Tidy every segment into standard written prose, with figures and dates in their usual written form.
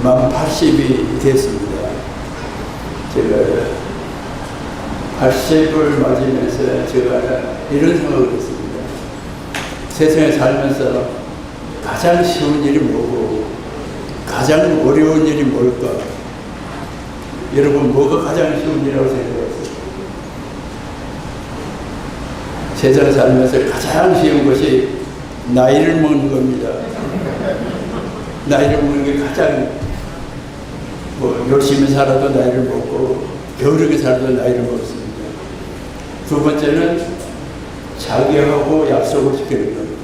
만 80이 됐습니다. 제가 80을 맞으면서 제가 이런 생각을 했습니다. 세상에 살면서 가장 쉬운 일이 뭐고 가장 어려운 일이 뭘까? 여러분, 뭐가 가장 쉬운 일이라고 생각하세요? 세상에 살면서 가장 쉬운 것이 나이를 먹는 겁니다. 나이를 먹는 게 가장, 열심히 살아도 나이를 먹고 게으르게 살아도 나이를 먹습니다. 두 번째는 자기하고 약속을 지키는 겁니다.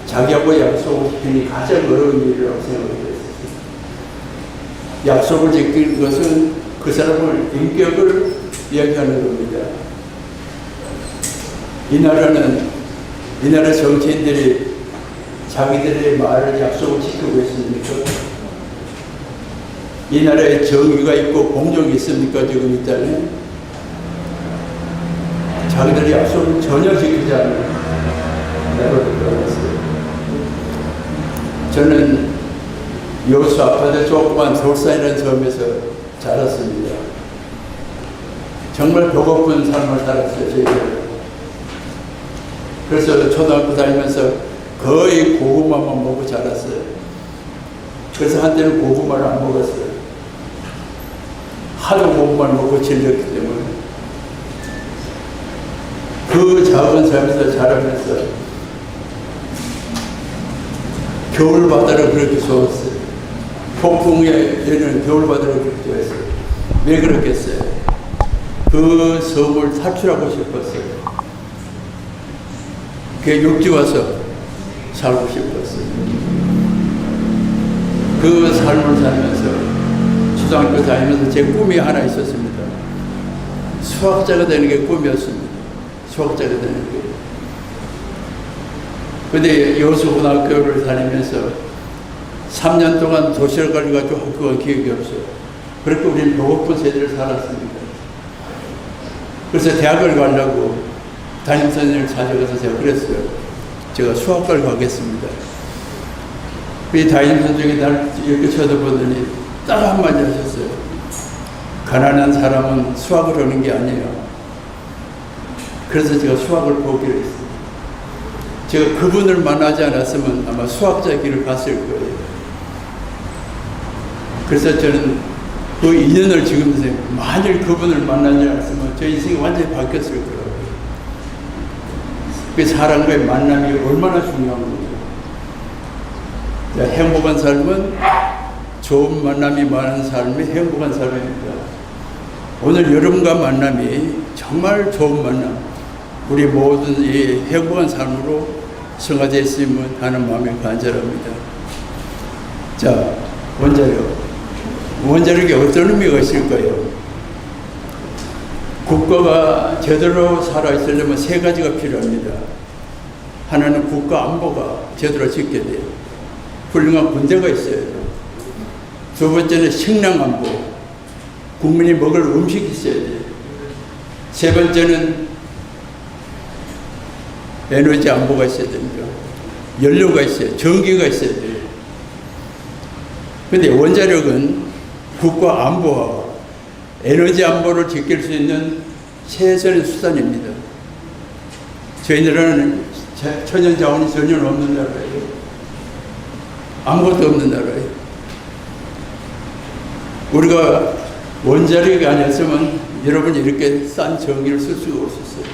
자기하고 약속을 지키는 게 가장 어려운 일이라고 생각했어요. 약속을 지키는 것은 그 사람의 인격을 이야기하는 겁니다. 이 나라 정치인들이 자기들의 말을 약속을 지키고 있습니까? 이 나라에 정의가 있고 공정이 있습니까? 지금 있잖아요. 자기들의 약속을 전혀 지키지 않는 나라를 들어갔어요. 저는 여수 아파트 조그만 돌산이라는 섬에서 자랐습니다. 정말 배고픈 삶을 살았어요, 저희들. 그래서 초등학교 다니면서 거의 고구마만 먹고 자랐어요. 그래서 한때는 고구마를 안 먹었어요. 하도 고구마를 먹고 질렸기 때문에. 그 작은 삶에서 자라면서 겨울바다를 그렇게 좋았어요. 폭풍에는 겨울바다를 그렇게 좋아했어요. 왜 그렇겠어요? 그 섬을 탈출하고 싶었어요. 그 육지 와서 살고 싶었어요. 그 삶을 살면서 초등학교 다니면서 제 꿈이 하나 있었습니다. 수학자가 되는 게 꿈이었습니다. 수학자가 되는 게. 근데 여수고등학교를 다니면서 3년 동안 도시락을 가지고 학교가 기억이 없어요. 그렇게 우리는 배고픈 세대를 살았습니다. 그래서 대학을 가려고 담임선생님을 찾아가서 제가 그랬어요. 제가 수학과를 가겠습니다. 이 담임선생님이 날 이렇게 쳐다보더니 딱 한마디 하셨어요. 가난한 사람은 수학을 하는 게 아니에요. 그래서 제가 수학을 포기를 했어요. 제가 그분을 만나지 않았으면 아마 수학자 길을 갔을 거예요. 그래서 저는 그 인연을 지금 만일 그분을 만나지 않았으면 저 인생이 완전히 바뀌었을 거예요. 그 사람과의 만남이 얼마나 중요한 거죠. 행복한 삶은 좋은 만남이 많은 삶이 행복한 삶입니다. 오늘 여러분과 만남이 정말 좋은 만남, 우리 모든 이 행복한 삶으로 승화되었으면 하는 마음이 간절합니다. 자, 원자력. 원자력이 어떤 의미가 있을까요? 국가가 제대로 살아있으려면 세 가지가 필요합니다. 하나는 국가 안보가 제대로 지켜야 돼요. 훌륭한 군대가 있어야 돼요. 두 번째는 식량 안보. 국민이 먹을 음식이 있어야 돼요. 세 번째는 에너지 안보가 있어야 됩니다. 연료가 있어요. 전기가 있어야 돼요. 그런데 원자력은 국가 안보와 에너지 안보를 지킬 수 있는 최선의 수단입니다. 저희 나라는 천연 자원이 전혀 없는 나라예요. 아무것도 없는 나라예요. 우리가 원자력이 아니었으면 여러분이 이렇게 싼 전기를 쓸 수가 없었어요.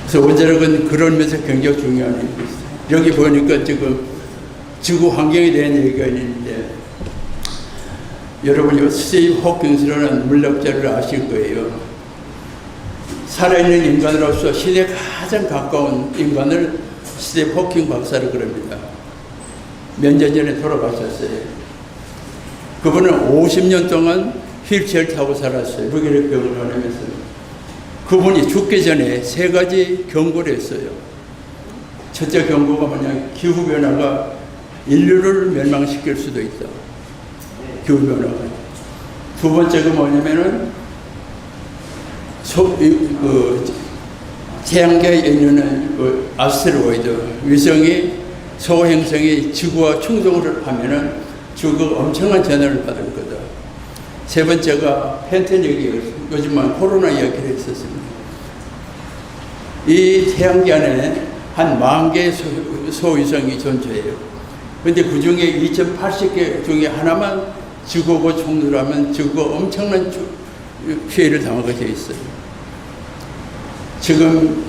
그래서 원자력은 그런 면에서 굉장히 중요한 일이 있어요. 여기 보니까 지금 지구 환경에 대한 얘기가 있는데, 여러분이 스티브 호킹스라는 물리학자를 아실 거예요. 살아있는 인간으로서 신에 가장 가까운 인간을 스티브 호킹 박사를 그럽니다. 몇 년 전에 돌아가셨어요. 그분은 50년 동안 휠체어를 타고 살았어요. 무기력병을 앓으면서. 그분이 죽기 전에 세 가지 경고를 했어요. 첫째 경고가 뭐냐, 기후변화가 인류를 멸망시킬 수도 있다. 기후변화가. 두 번째가 뭐냐면은, 태양계에 있는 그 아스테로이드, 위성이 소행성이 지구와 충돌을 하면은 지구가 엄청난 재난을 받을 거다. 세 번째가 펜테닉이 요즘은 코로나 이야기를 했었습니다. 이 태양계 안에 한 10,000개의 소위성이 존재해요. 그런데 그 중에 2,080개 중에 하나만 지구하고 충돌하면 지구가 엄청난 피해를 당하게 되어 있어요. 지금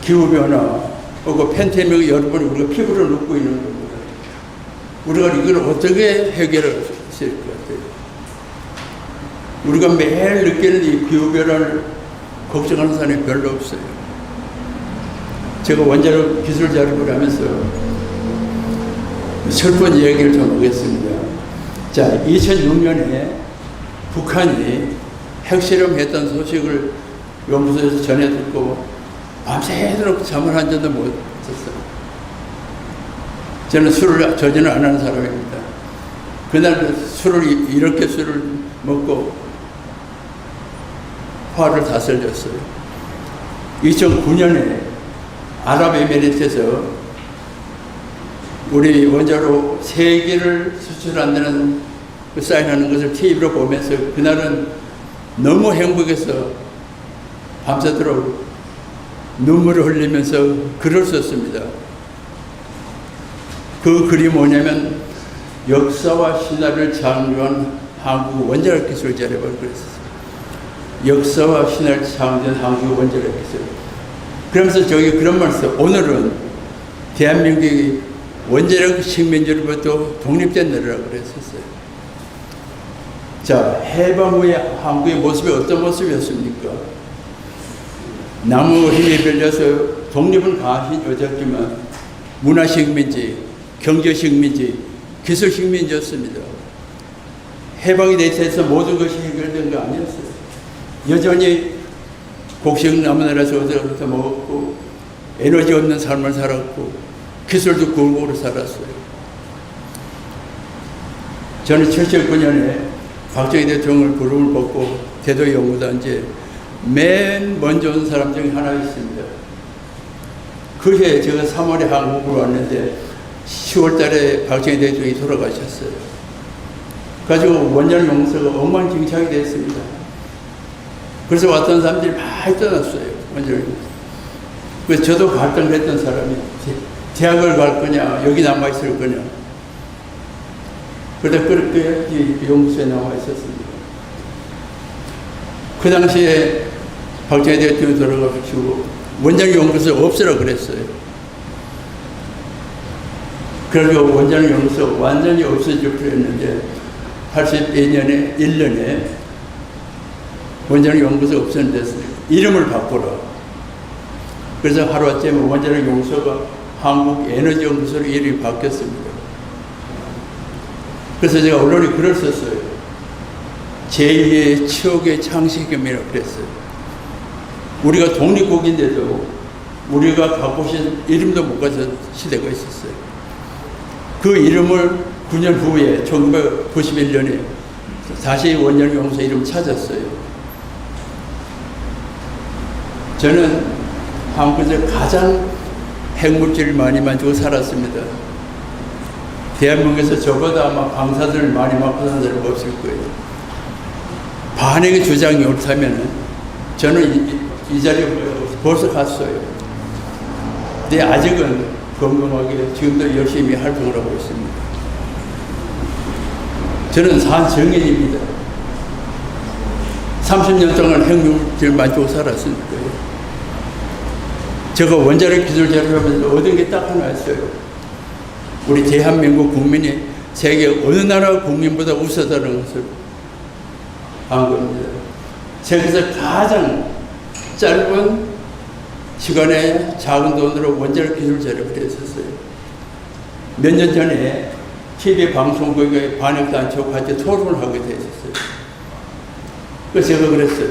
기후변화, 그 팬데믹 여러분이 우리가 피부를 눕고 있는 겁니다. 우리가 이걸 어떻게 해결할 수 있을 것 같아요? 우리가 매일 느끼는 이 기후변화를 걱정하는 사람이 별로 없어요. 제가 원자력 기술 작업을 하면서 슬픈 이야기를 좀 하겠습니다. 자, 2006년에 북한이 핵실험했던 소식을 연구소에서 전해 듣고 밤새도록 잠을 한 잔도 못 잤어요. 저는 술을 저지는 안 하는 사람입니다. 그날 이렇게 술을 먹고 화를 다스렸어요. 2009년에 아랍에미리트에서 우리 원자로 3개를 수출한다는 그 사인하는 것을 TV로 보면서 그날은 너무 행복해서 밤새도록 눈물을 흘리면서 글을 썼습니다. 그 글이 뭐냐면 역사와 신화를 창조한 한국 원자력 기술 재래라고 그랬었어요. 역사와 신화를 창조한 한국 원자력 기술. 그러면서 저기 그런 말을 써요. 오늘은 대한민국이 원자력 식민지로부터 독립된 나라라고 그랬었어요. 자, 해방 후에 한국의 모습이 어떤 모습이었습니까? 나무 힘에 빌려서 독립은 가졌지만 문화식민지, 경제식민지, 기술식민지였습니다. 해방이 돼서 모든 것이 해결된 거 아니었어요. 여전히 곡식 남은 나라에서 어디서 먹었고 에너지 없는 삶을 살았고 기술도 골고루 살았어요. 저는 79년에 박정희 대통령을 부름을 받고 대도 연구단지에 맨 먼저 온 사람 중에 하나 있습니다. 그해 제가 3월에 한국으로 왔는데 10월 달에 박정희 대통령이 돌아가셨어요. 가지고 원자력 연구소가 엉망진창이 됐습니다. 그래서 왔던 사람들이 많이 떠났어요. 원자력 연구소. 그래서 저도 갈등했던 사람이 대학을 갈 거냐, 여기 남아있을 거냐. 그러다 그렇게 연구소에 남아있었습니다. 그 당시에 박정희 대통령이 돌아가시고 원자력 연구소 없으라 그랬어요. 그래서 원자력 연구소 완전히 없어질 뻔했는데 82년에 1년에 원자력 연구소 없었는데 이름을 바꾸라. 그래서 하루아침에 원자력 연구소가 한국에너지연구소로 이름이 바뀌었습니다. 그래서 제가 언론에 글을 썼어요. 제2의 추억의 창시금이라고 그랬어요. 우리가 독립국인데도 우리가 갖고 싶은 이름도 못 가진 시대가 있었어요. 그 이름을 9년 후에 1991년에 다시 원자력 연구소 이름 찾았어요. 저는 한국에서 가장 핵물질을 많이 만지고 살았습니다. 대한민국에서 저보다 아마 방사선을 많이 맞고 사는 사람은 없을 거예요. 반핵의 주장이 옳다면 저는 이 자리에 벌써 갔어요. 근데 아직은 건강하게 지금도 열심히 활동을 하고 있습니다. 저는 산증인입니다. 30년 동안 핵물질 만지고 살았으니까요. 제가 원자력 기술 재료하면서 얻은 게 딱 하나였어요. 우리 대한민국 국민이 세계 어느 나라 국민보다 우수하다는 것을 한 겁니다. 세계에서 가장 짧은 시간에 작은 돈으로 원자력 기술 재료를 했었어요. 몇 년 전에 TV 방송국의 반핵단체와 같이 토론을 하게 되었어요. 그래서 제가 그랬어요.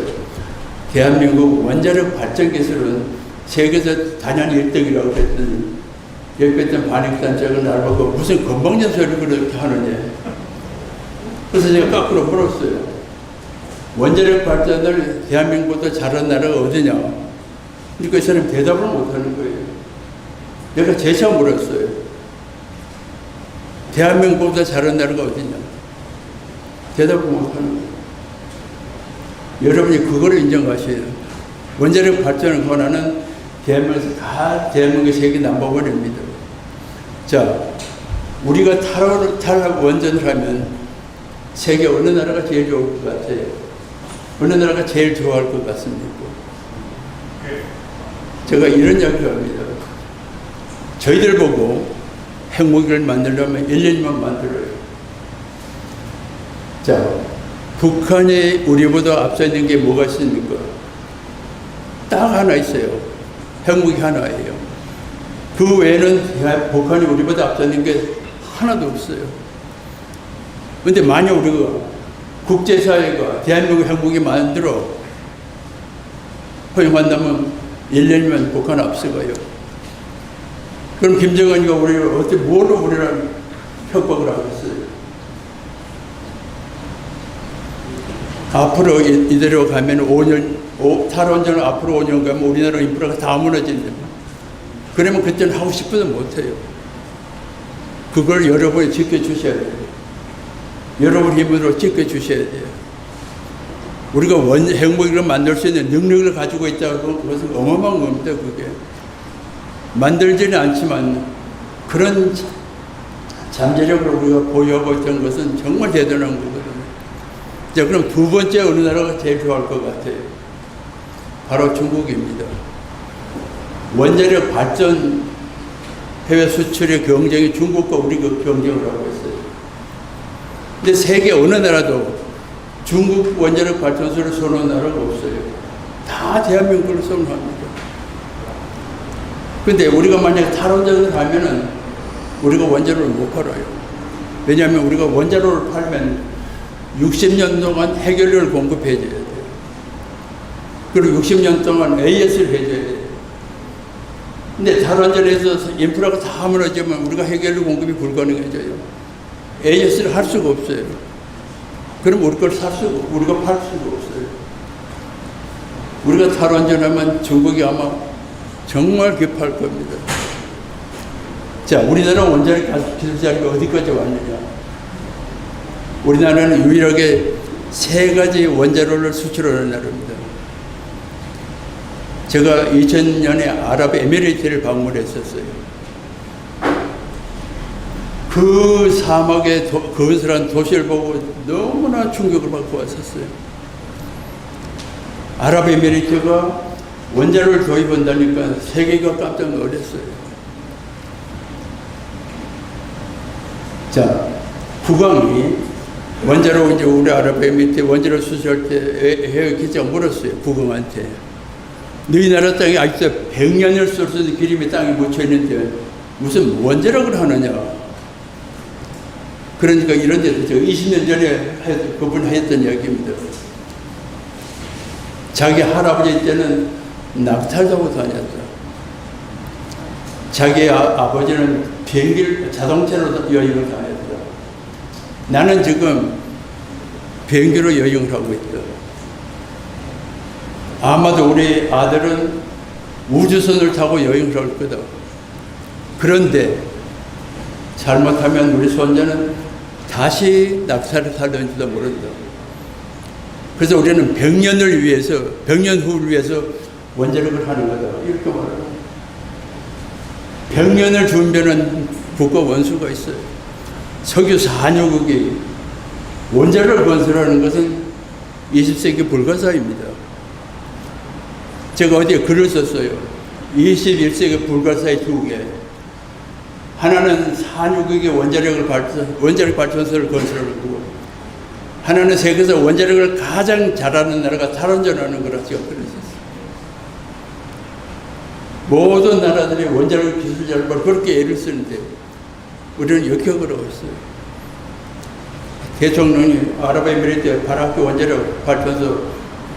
대한민국 원자력 발전 기술은 세계에서 단연 1등이라고 그랬더니 옆에 있던 반핵단체가 나를 보고 무슨 건방진 소리를 그렇게 하느냐. 그래서 제가 거꾸로 물었어요. 원자력 발전을 대한민국보다 잘한 나라가 어디냐. 그러니까 이 사람이 대답을 못하는 거예요. 내가 재차 물었어요. 대한민국보다 잘한 나라가 어디냐? 대답을 못하는 거예요. 여러분이 그걸 인정하셔야 돼요. 원자력 발전을 권하는 대한민국의 세계 넘버원입니다. 자, 우리가 탈 원전을 하면 세계 어느 나라가 제일 좋을 것 같아요? 어느 나라가 제일 좋아할 것 같습니까? 제가 이런 이야기를 합니다. 저희들 보고 핵무기를 만들려면 1년만 만들어요. 자, 북한이 우리보다 앞서 있는 게 뭐가 있습니까? 딱 하나 있어요. 핵무기 하나예요. 그 외에는 북한이 우리보다 앞서 있는 게 하나도 없어요. 근데 만약 우리가 국제사회가 대한민국 핵무기 만들어 허용한다면 1년이면 북한 앞서가요. 그럼 김정은이가 우리를 어떻게 뭐로 우리를 협박을 하겠어요? 앞으로 이대로 가면 5년, 탈원전을 앞으로 5년 가면 우리나라 인프라가 다 무너진다. 그러면 그때는 하고 싶어도 못해요. 그걸 여러분이 지켜주셔야 돼요. 여러분 힘으로 지켜주셔야 돼요. 우리가 핵무기를 만들 수 있는 능력을 가지고 있다고 그것은 어마어마한 겁니다. 그게 만들지는 않지만 그런 잠재력을 우리가 보유하고 있던 것은 정말 대단한 거거든요. 자, 그럼 두 번째 어느 나라가 제일 좋아할 것 같아요? 바로 중국입니다. 원자력 발전 해외 수출의 경쟁이 중국과 우리가 경쟁을 하고 있어요. 근데 세계 어느 나라도 중국 원자력 발전소를 선호하는 나라가 없어요. 다 대한민국을 선호합니다. 근데 우리가 만약에 탈원전을 하면은 우리가 원자로를 못 팔아요. 왜냐하면 우리가 원자로를 팔면 60년 동안 해결료를 공급해 줘야 돼요. 그리고 60년 동안 AS를 해줘야 돼요. 근데 탈원전에서 인프라가 다 무너지면 우리가 해결료 공급이 불가능해져요. AS를 할 수가 없어요. 그럼 우리 걸 우리가 팔 수가 없어요. 우리가 탈원전하면 중국이 아마 정말 급할 겁니다. 자, 우리나라 원자력 기술자가 어디까지 왔느냐? 우리나라는 유일하게 3가지 원자로를 수출하는 나라입니다. 제가 2000년에 아랍에미리트를 방문했었어요. 그 사막에 건설한 도시를 보고 너무나 충격을 받고 왔었어요. 아랍에미리트가 원자로를 도입한다니까 세계가 깜짝 놀랐어요. 자, 국왕이 원자로 이제 우리 아랍에미리트 원자로 수출할 때 해외 기자가 물었어요. 국왕한테. 너희 나라 땅에 아직도 100년을 쓸 수 있는 기름이 땅에 묻혀 있는데 무슨 원자력을 하느냐. 그러니까 이런 데서 제가 20년 전에 그분 했던 이야기입니다. 자기 할아버지 때는 낙타를 타고 다녔다. 자기 아버지는 비행기를 자동차로 여행을 다녔다. 나는 지금 비행기로 여행을 하고 있다. 아마도 우리 아들은 우주선을 타고 여행을 할 거다. 그런데 잘못하면 우리 손자는 다시 낙타를 탈는지도 모른다. 그래서 우리는 100년을 위해서, 100년 후를 위해서 원자력을 하는 거다. 이렇게 말합니다. 100년을 준비하는 국가 원수가 있어요. 석유 산유국이 원자력을 건설하는 것은 20세기 불가사입니다. 제가 어디에 글을 썼어요. 21세기 불가사의 2개. 하나는 산유국의 원자력 발전소를 건설하고, 하나는 세계에서 원자력을 가장 잘하는 나라가 탈원전하는 거라 제가 글을 썼어요. 모든 나라들이 원자력 기술자를 그렇게 애를 쓰는데 우리는 역격을 하고 있어요. 대통령이 아랍에미리트 바라크 원자력 발전소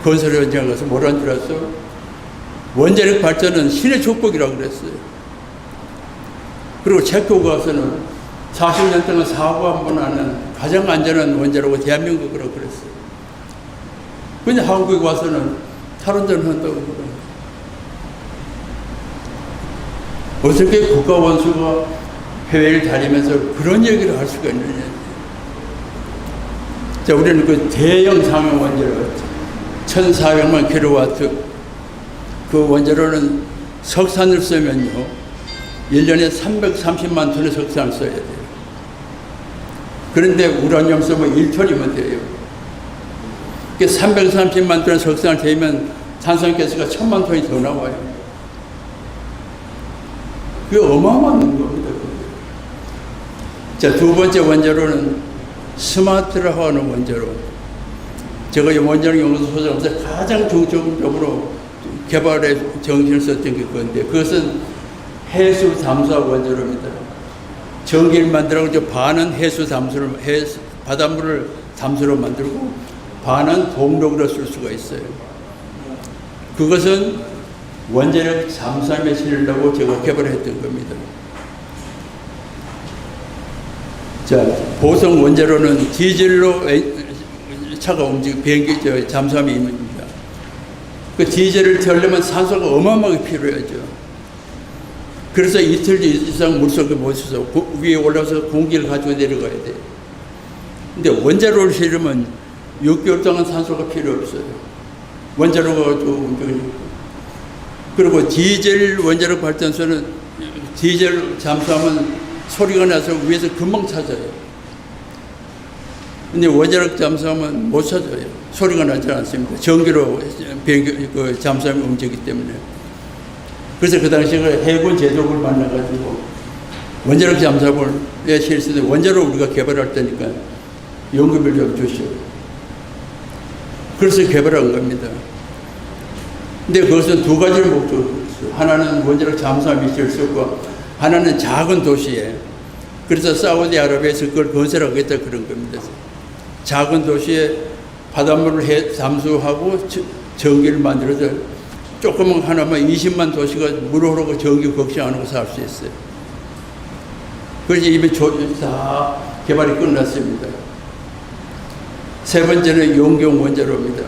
건설 현장에 가서 뭐라는 줄 알았어? 원자력 발전은 신의 축복이라고 그랬어요. 그리고 체코 가서는 40년 동안 사고 한 번 하는 가장 안전한 원자로가 대한민국이라고 그랬어요. 근데 한국에 와서는 탈원전 한다고 그래요. 어떻게 국가 원수가 해외를 다니면서 그런 얘기를 할 수가 있느냐. 자, 우리는 그 대형 상용 원자로 1400만 킬로와트 그 원자로는 석산을 쓰면요 1년에 330만 톤의 석산을 써야 돼요. 그런데 우라늄 쓰면 1톤이면 돼요. 330만 톤의 석산을 대면 탄산가스가 1000만 톤이 더 나와요. 그게 어마어마한 겁니다. 자, 두 번째 원자로는 스마트라고 하는 원자로. 제가 이 원자로 연구소장에서 가장 중점적으로 개발에 정신을 썼던 게 그건데, 그것은 해수 잠수화 원자로입니다. 전기를 만들어서 반은 해수 잠수를, 바닷물을 잠수로 만들고 반은 동력으로 쓸 수가 있어요. 그것은 원자력 잠수함에 실으려고 제가 개발했던 겁니다. 자, 보통 원자로는 디젤로 차가 움직이고 비행기, 잠수함이 있습니다. 그 디젤을 태우려면 산소가 어마어마하게 필요하죠. 그래서 이틀 이상 물속에 못 있어서 위에 올라와서 공기를 가지고 내려가야 돼요. 근데 원자로를 실으면 6개월 동안 산소가 필요 없어요. 원자로가 좀 움직이고. 그리고 디젤 원자력 발전소는 디젤 잠수함은 소리가 나서 위에서 금방 찾아요. 근데 원자력 잠수함은 못 찾아요. 소리가 나지 않습니다. 전기로 비행기, 그 잠수함이 움직이기 때문에. 그래서 그 당시에 해군 제독을 만나가지고 원자력 잠수함을 실시되 원자로 우리가 개발할 테니까 연금을 좀 주시오. 그래서 개발한 겁니다. 근데 그것은 두 가지를 목적으로 했어요. 하나는 원자력 잠수함이 있을 수 있고, 하나는 작은 도시에, 그래서 사우디아라비아에서 그걸 건설하겠다 그런 겁니다. 작은 도시에 바닷물을 잠수하고 전기를 만들어서 조그만 하나만 20만 도시가 물 흐르고 전기 걱정 안 하고 살 수 있어요. 그래서 이미 다 개발이 끝났습니다. 세 번째는 용경 원자로입니다.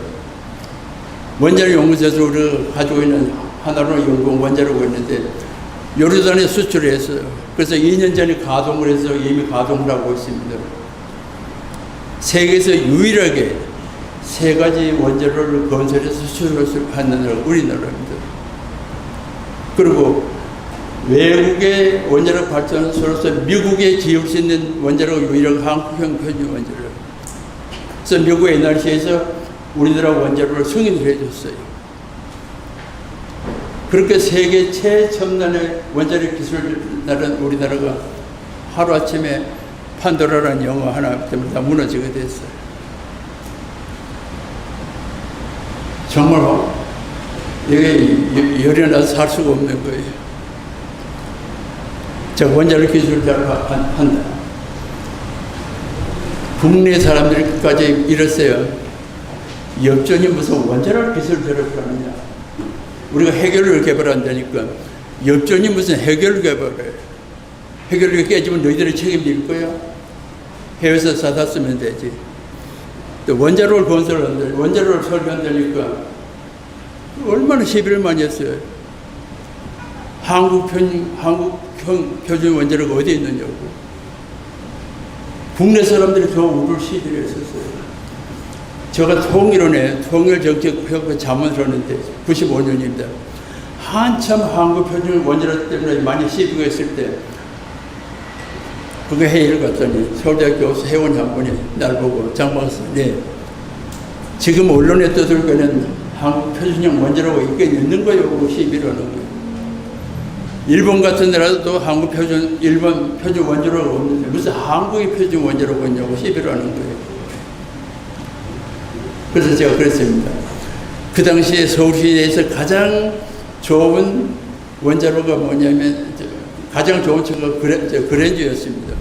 원자로 연구소에서 우리가 가지고 있는 하나로 용경 원자로가 있는데 요르단에 수출을 했어요. 그래서 2년 전에 가동을 해서 이미 가동을 하고 있습니다. 세계에서 유일하게 세 가지 원자로를 건설해서 수출하는 나라가 우리나라입니다. 그리고 외국의 원자력 발전소로서 미국에 지을 수 있는 원자로가 유일하게 한국형 표준 원자로. 그래서 미국 NRC에서 우리나라 원자로를 승인을 해줬어요. 그렇게 세계 최첨단의 원자력 기술을 나른 우리나라가 하루아침에 판도라라는 영화 하나 때문에 다 무너지게 됐어요. 정말 이게 열이 나서 살 수가 없는 거예요. 자, 원자력 기술을 잘 한다. 국내 사람들까지 이랬어요. 엽전이 무슨 원자력 기술을 개발하느냐. 우리가 해결을 개발한다니까. 엽전이 무슨 해결을 개발해. 해결이 깨지면 너희들이 책임질 거야. 해외에서 사다 쓰면 되지. 또 원자로를 건설한다. 원자로를 설계한다니까. 얼마나 시비를 많이 했어요. 한국형 표준 원자로가 어디에 있느냐고. 국내 사람들이 저 우를 시비를 했었어요. 제가 통일정책협회 자문을 하는데 95년입니다. 한참 한국 표준 원자로 때문에 많이 시비가 있을 때 그게 회의를 갔더니 서울대학교 회원 한 분이 날 보고 장박사, 네, 지금 언론에 떠들고는 한국 표준형 원자로가 있는 거예요. 시비를 하는 거예요. 일본 같은 나라도 한국 표준, 일본 표준 원자로가 없는데 무슨 한국의 표준 원자로가 있냐고 시비를 하는 거예요. 그래서 제가 그랬습니다. 그 당시에 서울시에서 가장 좋은 원자로가 뭐냐면 가장 좋은 차가 그랜저였습니다.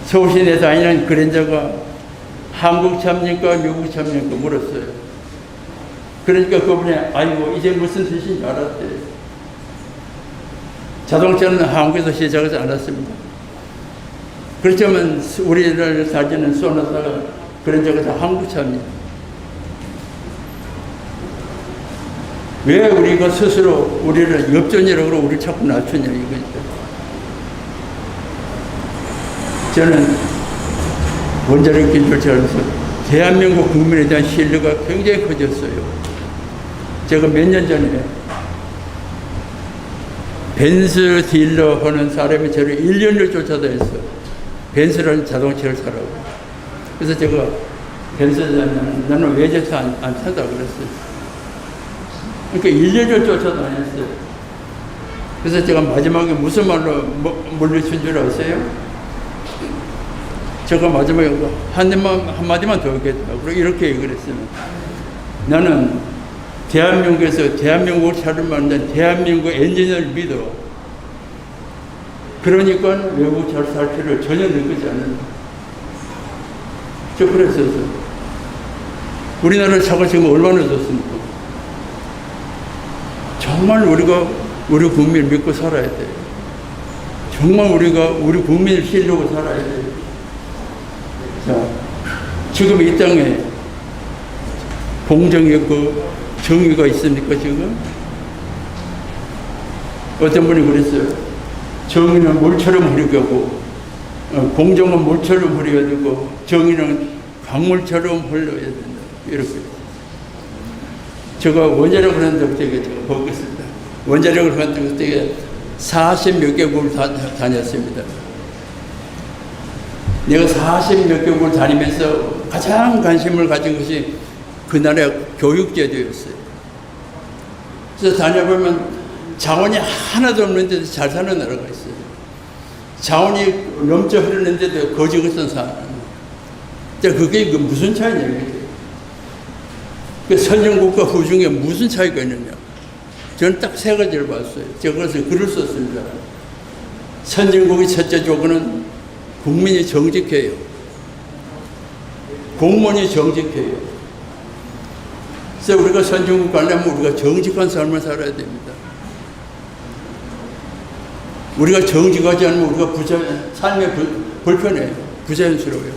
서울시 내에 다니는 그랜저가 한국 참입니까 미국 참입니까 물었어요. 그러니까 그분이 아이고 이제 무슨 뜻인지 알았대. 자동차는 한국에서 시작하지 않았습니다. 그렇지만 우리나라 사진은 쏘놨다가 그랜저가 다 한국 차입니다. 왜 우리가 스스로 우리를 엽전이라고 우리를 자꾸 낮추냐 이거죠. 저는 원자력 기술처럼서 대한민국 국민에 대한 신뢰가 굉장히 커졌어요. 제가 몇 년 전에 벤츠 딜러 하는 사람이 저를 1년을 쫓아다녔어. 벤츠라는 자동차를 사라고. 그래서 제가 벤츠 나는 왜 저서 안 산다 그랬어요. 그러니까 1년을 쫓아다녔어요. 그래서 제가 마지막에 무슨 말로 물리친 줄 아세요? 제가 마지막에 한마디만 더 하겠다. 이렇게 얘기를 했어요. 나는 대한민국에서 대한민국을 차를 만든 대한민국 엔지니어를 믿어. 그러니까 외국 차를 살 필요를 전혀 느끼지 않는다. 저 그랬어요. 우리나라 차가 지금 얼마나 좋습니까? 정말 우리가 우리 국민을 믿고 살아야 돼요. 정말 우리가 우리 국민을 신뢰하고 살아야 돼요. 자, 지금 이 땅에 공정의 정의가 있습니까, 지금? 어떤 분이 그랬어요. 정의는 물처럼 흐르고, 공정은 물처럼 흐려야 되고, 정의는 강물처럼 흘러야 된다. 이렇게. 제가 원자력을 한 적에 제가 보겠습니다. 원자력을 한 적에 40몇 개국을 다녔습니다. 내가 40몇 개국을 다니면서 가장 관심을 가진 것이 그 나라의 교육제도였어요. 그래서 다녀보면 자원이 하나도 없는데도 잘 사는 나라가 있어요. 자원이 넘쳐 흐르는데도 거지같은 사는. 그게 무슨 차이냐. 선진국과 후진국에 무슨 차이가 있느냐. 저는 딱 세 가지를 봤어요. 제가 그래서 글을 썼습니다. 선진국의 첫째 조건은 국민이 정직해요. 공무원이 정직해요. 그래서 우리가 선진국 가려면 우리가 정직한 삶을 살아야 됩니다. 우리가 정직하지 않으면 우리가 삶이 불편해요. 부자연스러워요.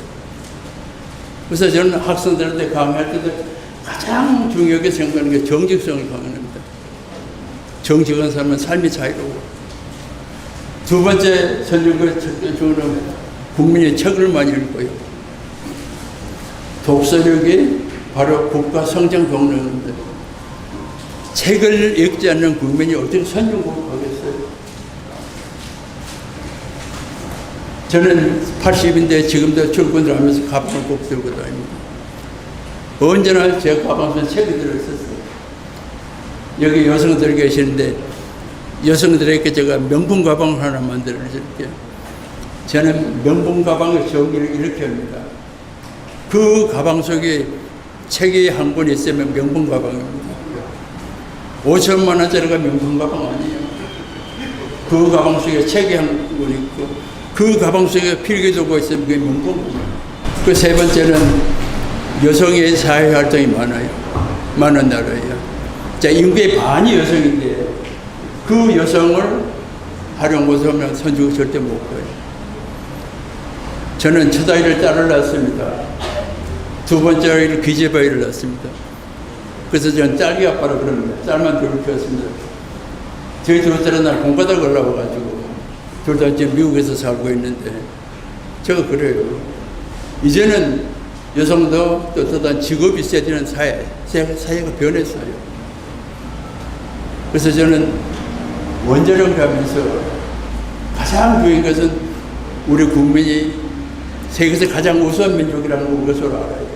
그래서 저는 학생들한테 강의할 때도 가장 중요하게 생각하는 게 정직성을 강조합니다. 정직한 삶은 삶이 자유로워. 두 번째 선진국의 첫째 조건은 국민이 책을 많이 읽어요. 독서력이 바로 국가 성장 동력인데 책을 읽지 않는 국민이 어떻게 선진국을 가겠어요? 저는 80인데 지금도 출근을 하면서 가방을 꼭 들고 다닙니다. 언제나 제 가방에 책이 들어있었어요. 여기 여성들 계시는데 여성들에게 제가 명품 가방을 하나 만들어줄게요. 저는 명품 가방의 정의를 이렇게 합니다. 그 가방 속에 책이 한 권 있으면 명품 가방입니다. 5천만 원짜리가 명품 가방 아니에요. 그 가방 속에 책이 한 권 있고 그 가방 속에 필기도구가 있으면 그게 명품 가방. 그 세 번째는 여성의 사회활동이 많은 나라예요. 자, 인구의 반이 여성인데 그 여성을 활용 못하면 선진국 절대 못 가요. 저는 첫 아이를 딸을 낳았습니다. 두 번째 아이를 기재바위를 낳았습니다. 그래서 저는 딸기 아빠라 그럽니다. 딸만 둘을 키웠습니다. 저희 두 딸은 날 공과다 걸러와가지고 둘 다 지금 미국에서 살고 있는데 제가 그래요. 이제는 여성도 떳떳한 직업이 있어야 되는 사회가 변했어요. 그래서 저는 원자력을 하면서 가장 중요한 것은 우리 국민이 세계에서 가장 우수한 민족이라는 걸 우리가 서로 알아야 돼요.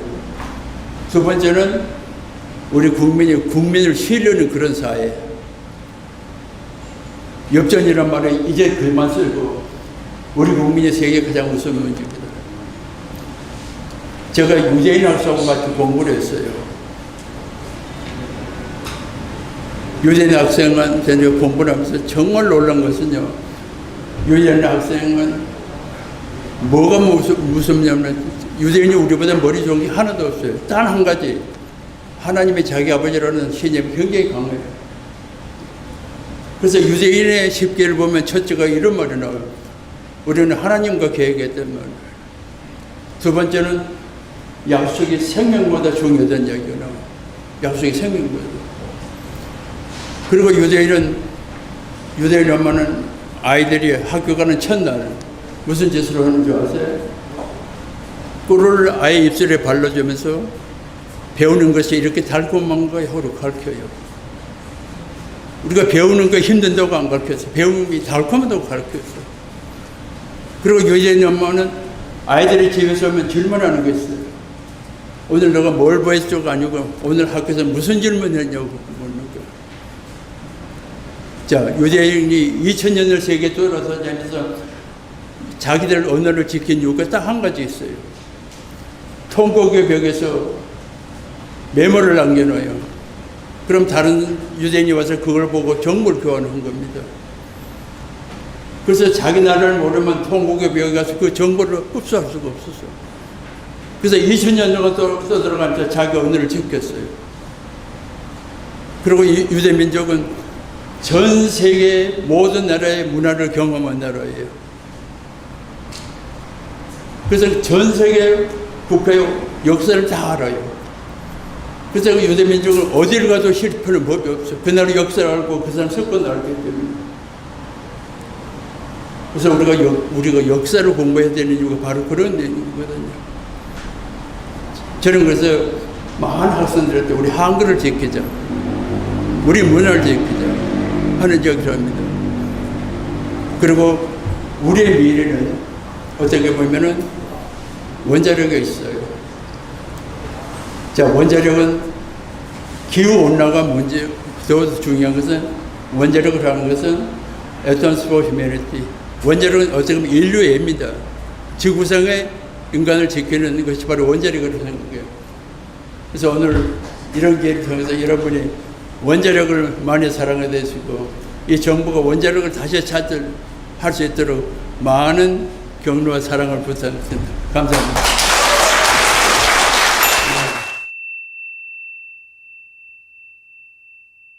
두 번째는 우리 국민이 국민을 신뢰하는 그런 사회. 엽전이란 말은 이제 그만 쓰고 우리 국민이 세계 가장 우수한 민족이다. 제가 유재인 학생하고 같이 공부를 했어요. 유재인 학생한테 공부를 하면서 정말 놀란 것은요. 유재인 학생은 뭐가 무섭냐면 유대인이 우리보다 머리 좋은 게 하나도 없어요. 단 한 가지. 하나님이 자기 아버지라는 신념이 굉장히 강해요. 그래서 유대인의 십계를 보면 첫째가 이런 말이 나와요. 우리는 하나님과 계획했단 말이에요. 두 번째는 약속이 생명보다 중요하다는 이야기가 나와요. 약속이 생명보다. 그리고 유대인 엄마는 아이들이 학교 가는 첫날 무슨 짓을 하는 줄 아세요? 꿀을 아이 입술에 발라주면서 배우는 것이 이렇게 달콤한 거에 하루 가르쳐요. 우리가 배우는 거 힘든다고 안 가르쳤어. 배우는 게 달콤하다고 가르쳤어. 그리고 요즘 엄마는 아이들이 집에서 오면 질문하는 게 있어요. 오늘 너가 뭘 보였죠가 아니고 오늘 학교에서 무슨 질문했냐고 묻는 거예요. 자, 유대인이 2000년을 세계에 돌아다니면서 자기들 언어를 지킨 이유가 딱 한 가지 있어요. 통곡의 벽에서 메모를 남겨놔요. 그럼 다른 유대인이 와서 그걸 보고 정보를 교환한 겁니다. 그래서 자기 나라를 모르면 통곡의 벽에 가서 그 정보를 흡수할 수가 없었어요. 그래서 2000년 동안 떠들어가면서 자기 언어를 지켰어요. 그리고 유대 민족은 전 세계 모든 나라의 문화를 경험한 나라예요. 그래서 전 세계 국가의 역사를 다 알아요. 그래서 그 유대 민족은 어디를 가도 실패하는 법이 없어. 그 나라 역사를 알고 그 사람 석권을 알기 때문에. 그래서 우리가 역사를 공부해야 되는 이유가 바로 그런 내용이거든요. 저는 그래서 많은 학생들한테 우리 한글을 지키자, 우리 문화를 지키자 하는 얘기를 합니다. 그리고 우리의 미래는 어떻게 보면은 원자력에 있어요. 자, 원자력은 기후온난화가 문제, 더 중요한 것은 원자력을 하는 것은 Atoms for Humanity. 원자력은 어떻게 보면 인류의 애입니다. 지구상의 인간을 지키는 것이 바로 원자력이라고 생각해요. 그래서 오늘 이런 기회를 통해서 여러분이 원자력을 많이 사랑해 주시고 이 정부가 원자력을 다시 할 수 있도록 많은 격려와 사랑을 부탁드립니다. 감사합니다.